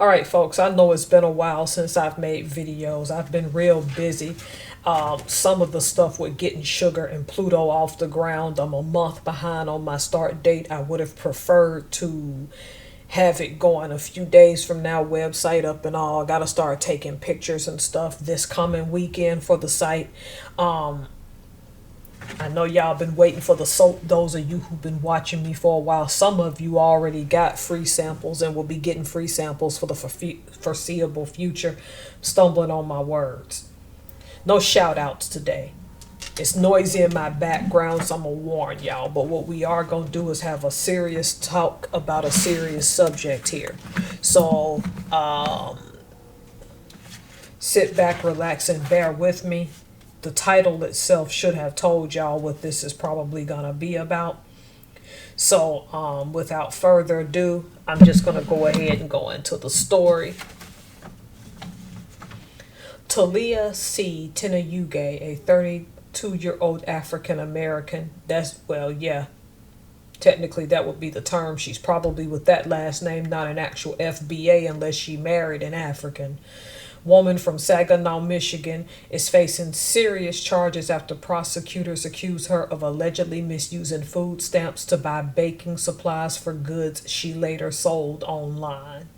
All right, folks, I know it's been a while since I've made videos. I've been real busy. Some of the stuff with getting Sugar and Pluto off the ground, I'm a month behind on my start date. I would have preferred to have it going a few days from now, website up and all. I got to start taking pictures and stuff this coming weekend for the site. Um, I know y'all been waiting for the soap. Those of you who've been watching me for a while, some of you already got free samples and will be getting free samples for the foreseeable future. Stumbling on my words. No shout outs today. It's noisy in my background, so I'm gonna warn y'all. But what we are gonna do is have a serious talk about a serious subject here. So sit back, relax, and bear with me. The title itself should have told y'all what this is probably gonna be about. So without further ado, I'm just gonna go ahead and go into the story. Talia C. Tenayuge, a 32-year-old African American. Technically that would be the term. She's probably with that last name, not an actual FBA unless she married an African. Woman from Saginaw, Michigan, is facing serious charges after prosecutors accuse her of allegedly misusing food stamps to buy baking supplies for goods she later sold online.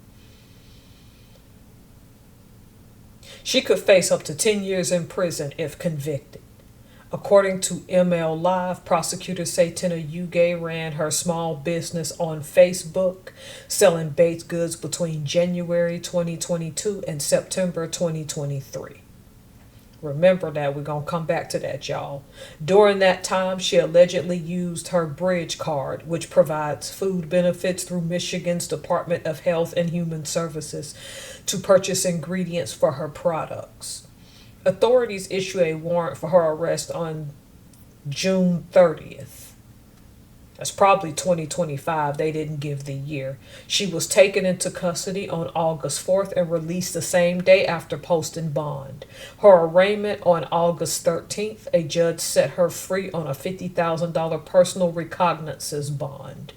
She could face up to 10 years in prison if convicted. According to ML Live, prosecutors say Tenayuge ran her small business on Facebook, selling baked goods between January 2022 and September 2023. Remember that. We're going to come back to that, y'all. During that time, she allegedly used her Bridge card, which provides food benefits through Michigan's Department of Health and Human Services, to purchase ingredients for her products. Authorities issued a warrant for her arrest on June 30th. That's probably 2025. They didn't give the year. She was taken into custody on August 4th and released the same day after posting bond. Her arraignment on August 13th, a judge set her free on a $50,000 personal recognizance bond.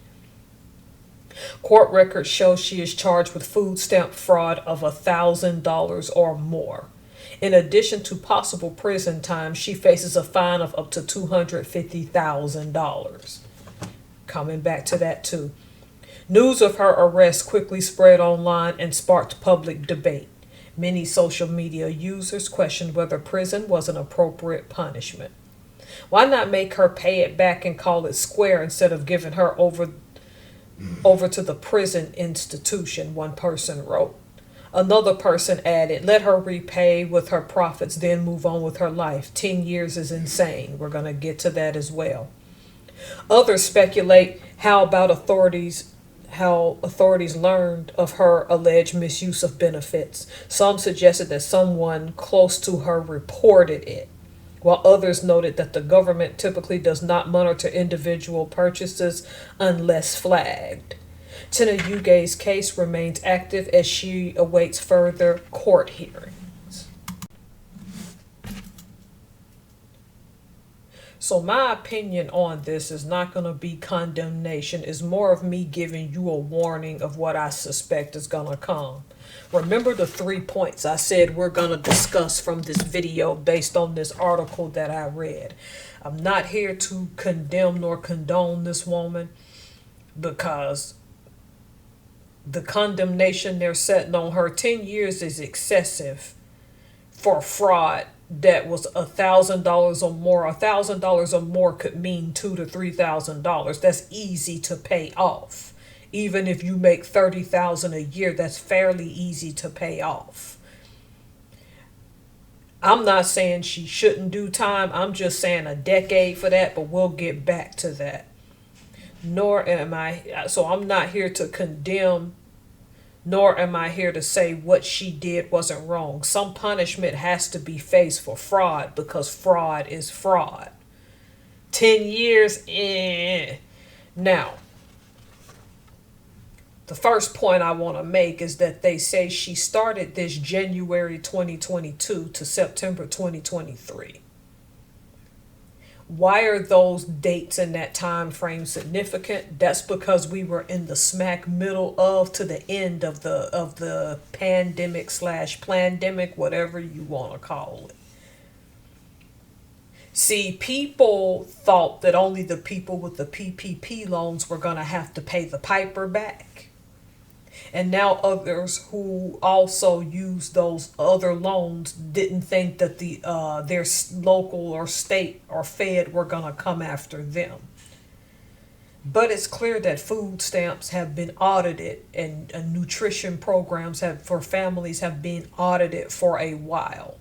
Court records show she is charged with food stamp fraud of $1,000 or more. In addition to possible prison time, she faces a fine of up to $250,000. Coming back to that too. News of her arrest quickly spread online and sparked public debate. Many social media users questioned whether prison was an appropriate punishment. Why not make her pay it back and call it square instead of giving her over to the prison institution, one person wrote. Another person added, let her repay with her profits, then move on with her life. 10 years is insane. We're going to get to that as well. Others speculate how authorities learned of her alleged misuse of benefits. Some suggested that someone close to her reported it, while others noted that the government typically does not monitor individual purchases unless flagged. Tenayuge's case remains active as she awaits further court hearings. So my opinion on this is not going to be condemnation. It's more of me giving you a warning of what I suspect is going to come. Remember the 3 points I said we're going to discuss from this video based on this article that I read. I'm not here to condemn nor condone this woman, because the condemnation they're setting on her, 10 years, is excessive for fraud that was $1,000 or more. $1,000 or more could mean $2,000 to $3,000. That's easy to pay off. Even if you make $30,000 a year, that's fairly easy to pay off. I'm not saying she shouldn't do time. I'm just saying a decade for that, but we'll get back to that. So I'm not here to condemn, nor am I here to say what she did wasn't wrong. Some punishment has to be faced for fraud, because fraud is fraud. 10 years, Now, the first point I want to make is that they say she started this January 2022 to September 2023. Why are those dates in that time frame significant? That's because we were in the smack middle of to the end of the pandemic slash plandemic, whatever you want to call it. See, people thought that only the people with the PPP loans were going to have to pay the piper back. And now others who also used those other loans didn't think that their local or state or Fed were going to come after them. But it's clear that food stamps have been audited, and nutrition programs for families have been audited for a while.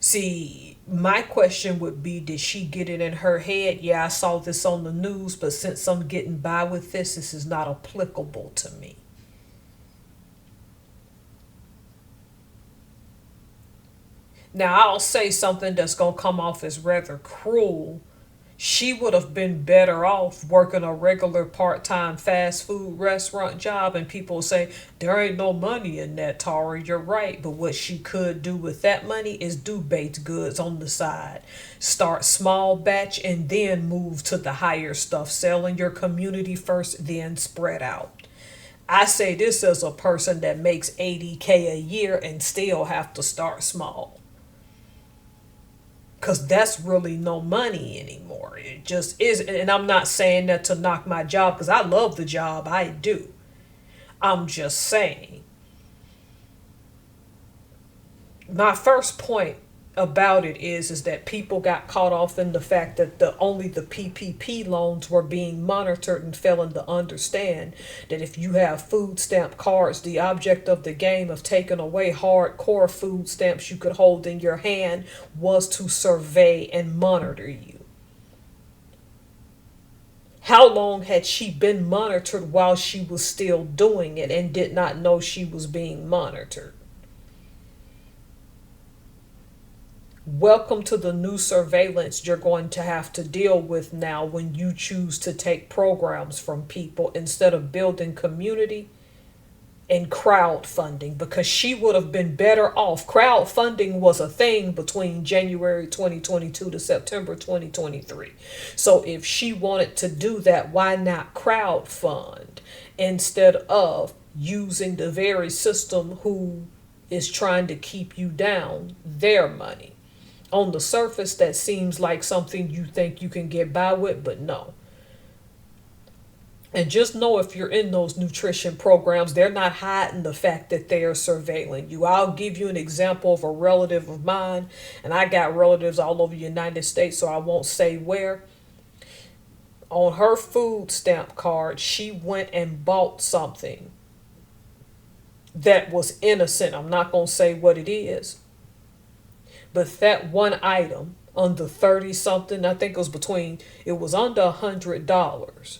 See, my question would be, did she get it in her head? Yeah, I saw this on the news, but since I'm getting by with this is not applicable to me. Now, I'll say something that's going to come off as rather cruel. She would have been better off working a regular part-time fast food restaurant job, and people say there ain't no money in that, Tara. You're right, but what she could do with that money is do baked goods on the side. Start small batch and then move to the higher stuff, selling your community first, then spread out. I say this as a person that makes 80K a year and still have to start small. Because that's really no money anymore. It just is. And I'm not saying that to knock my job, because I love the job. I do. I'm just saying. My first point about it is that people got caught off in the fact that only the PPP loans were being monitored, and failing to understand that if you have food stamp cards, the object of the game of taking away hardcore food stamps you could hold in your hand was to survey and monitor you. How long had she been monitored while she was still doing it and did not know she was being monitored? Welcome to the new surveillance you're going to have to deal with now when you choose to take programs from people instead of building community and crowdfunding, because she would have been better off. Crowdfunding was a thing between January 2022 to September 2023. So if she wanted to do that, why not crowdfund instead of using the very system who is trying to keep you down their money? On the surface, that seems like something you think you can get by with, but no. And just know, if you're in those nutrition programs, they're not hiding the fact that they are surveilling you. I'll give you an example of a relative of mine, and I got relatives all over the United States, so I won't say where. On her food stamp card, she went and bought something that was innocent. I'm not going to say what it is. But that one item under 30 something, I think it was under $100.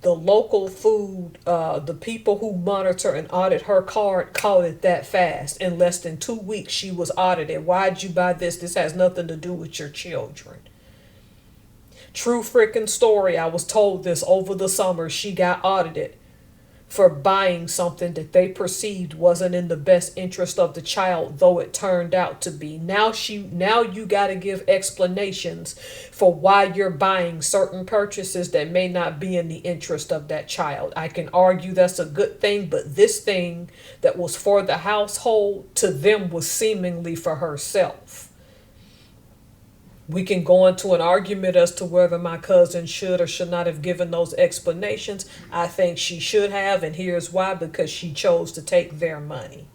The local food, the people who monitor and audit her card caught it that fast. In less than 2 weeks, she was audited. Why'd you buy this? This has nothing to do with your children. True freaking story. I was told this over the summer. She got audited for buying something that they perceived wasn't in the best interest of the child, though it turned out to be. Now you got to give explanations for why you're buying certain purchases that may not be in the interest of that child. I can argue that's a good thing, but this thing that was for the household, to them, was seemingly for herself. We can go into an argument as to whether my cousin should or should not have given those explanations. I think she should have, and here's why: because she chose to take their money.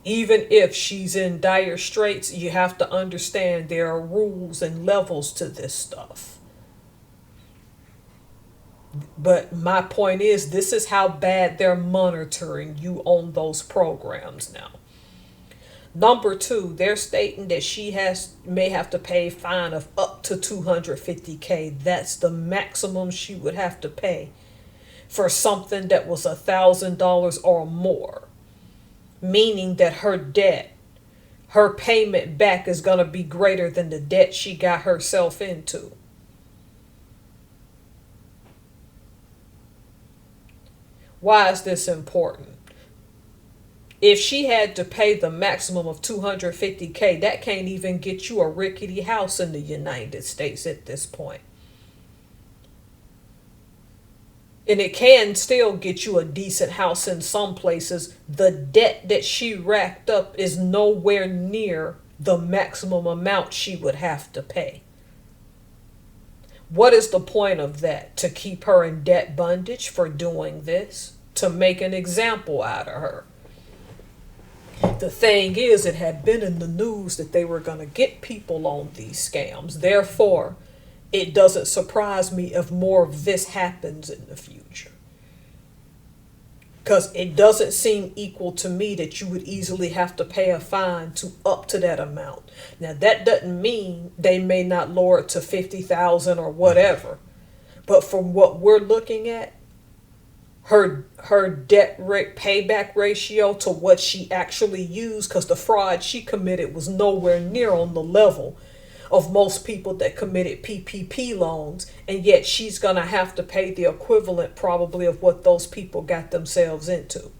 Even if she's in dire straits, you have to understand there are rules and levels to this stuff. But my point is, this is how bad they're monitoring you on those programs now. Number two, they're stating that she may have to pay a fine of up to $250K. That's the maximum she would have to pay for something that was $1,000 or more. Meaning that her debt, her payment back, is going to be greater than the debt she got herself into. Why is this important? If she had to pay the maximum of 250K, that can't even get you a rickety house in the United States at this point. And it can still get you a decent house in some places. The debt that she racked up is nowhere near the maximum amount she would have to pay. What is the point of that? To keep her in debt bondage for doing this? To make an example out of her? The thing is, it had been in the news that they were going to get people on these scams. Therefore, it doesn't surprise me if more of this happens in the future. Because it doesn't seem equal to me that you would easily have to pay a fine to up to that amount. Now, that doesn't mean they may not lower it to 50,000 or whatever. But from what we're looking at, her debt rate payback ratio to what she actually used, because the fraud she committed was nowhere near on the level of most people that committed PPP loans, and yet she's going to have to pay the equivalent probably of what those people got themselves into.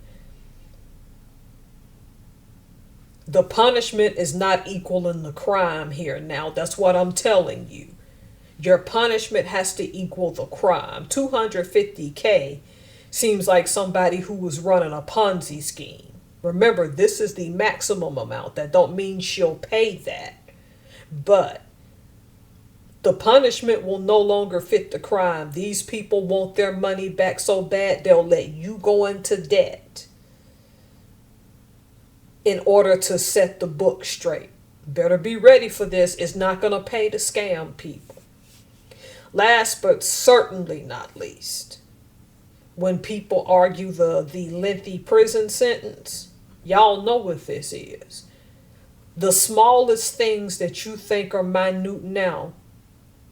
The punishment is not equaling the crime here now. That's what I'm telling you. Your punishment has to equal the crime. 250K seems like somebody who was running a Ponzi scheme. Remember, this is the maximum amount. That don't mean she'll pay that. But the punishment will no longer fit the crime. These people want their money back so bad they'll let you go into debt in order to set the book straight. Better be ready for this. It's not going to pay to scam people. Last but certainly not least, when people argue the lengthy prison sentence, y'all know what this is. The smallest things that you think are minute now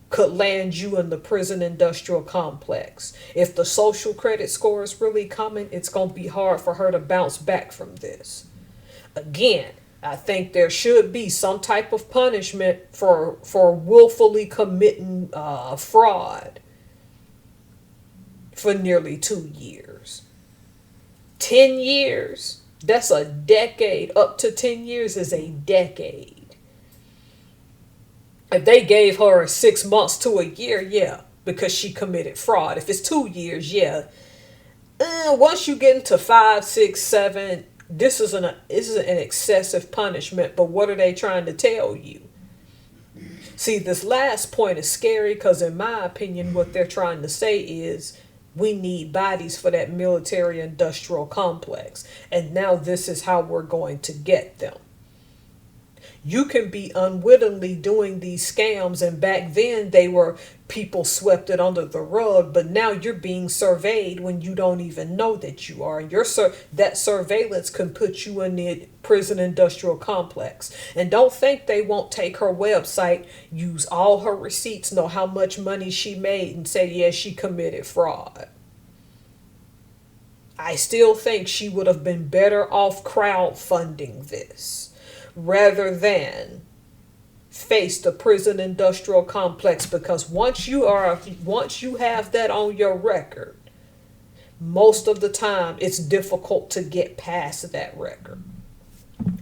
could land you in the prison industrial complex. If the social credit score is really coming, it's going to be hard for her to bounce back from this. Again, I think there should be some type of punishment for willfully committing fraud for nearly 2 years. 10 years, that's a decade. Up to 10 years is a decade. If they gave her 6 months to a year, yeah, because she committed fraud. If it's 2 years, yeah. Once you get into 5, 6, 7, this is an excessive punishment. But what are they trying to tell you? See, this last point is scary because, in my opinion, what they're trying to say is we need bodies for that military-industrial complex. And now this is how we're going to get them. You can be unwittingly doing these scams, and back then they were people swept it under the rug, but now you're being surveyed when you don't even know that you are. And that surveillance can put you in the prison industrial complex. And don't think they won't take her website, use all her receipts, know how much money she made, and say, yeah, she committed fraud. I still think she would have been better off crowdfunding this rather than face the prison industrial complex, because once you have that on your record, most of the time it's difficult to get past that record.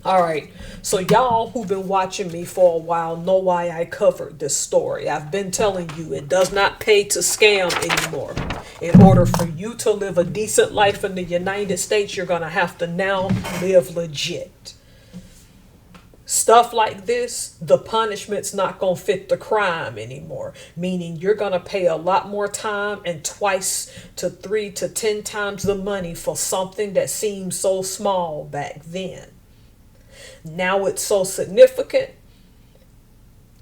All right, so y'all who've been watching me for a while know why I covered this story. I've been telling you it does not pay to scam anymore. In order for you to live a decent life in the United States, you're going to have to now live legit. Stuff like this, the punishment's not going to fit the crime anymore, meaning you're going to pay a lot more time and 2 to 3 to 10 times the money for something that seemed so small back then. Now it's so significant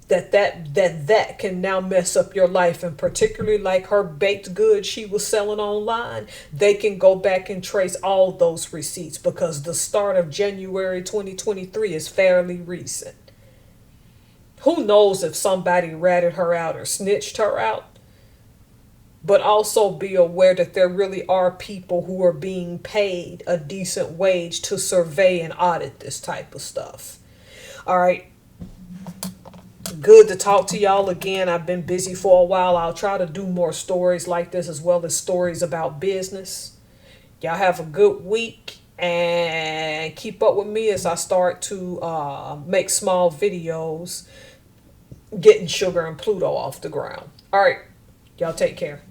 that can now mess up your life, and particularly like her baked goods she was selling online, they can go back and trace all those receipts because the start of January 2023 is fairly recent. Who knows if somebody ratted her out or snitched her out? But also be aware that there really are people who are being paid a decent wage to survey and audit this type of stuff. All right. Good to talk to y'all again. I've been busy for a while. I'll try to do more stories like this as well as stories about business. Y'all have a good week. and keep up with me as I start to make small videos getting Sugar and Pluto off the ground. All right, y'all take care.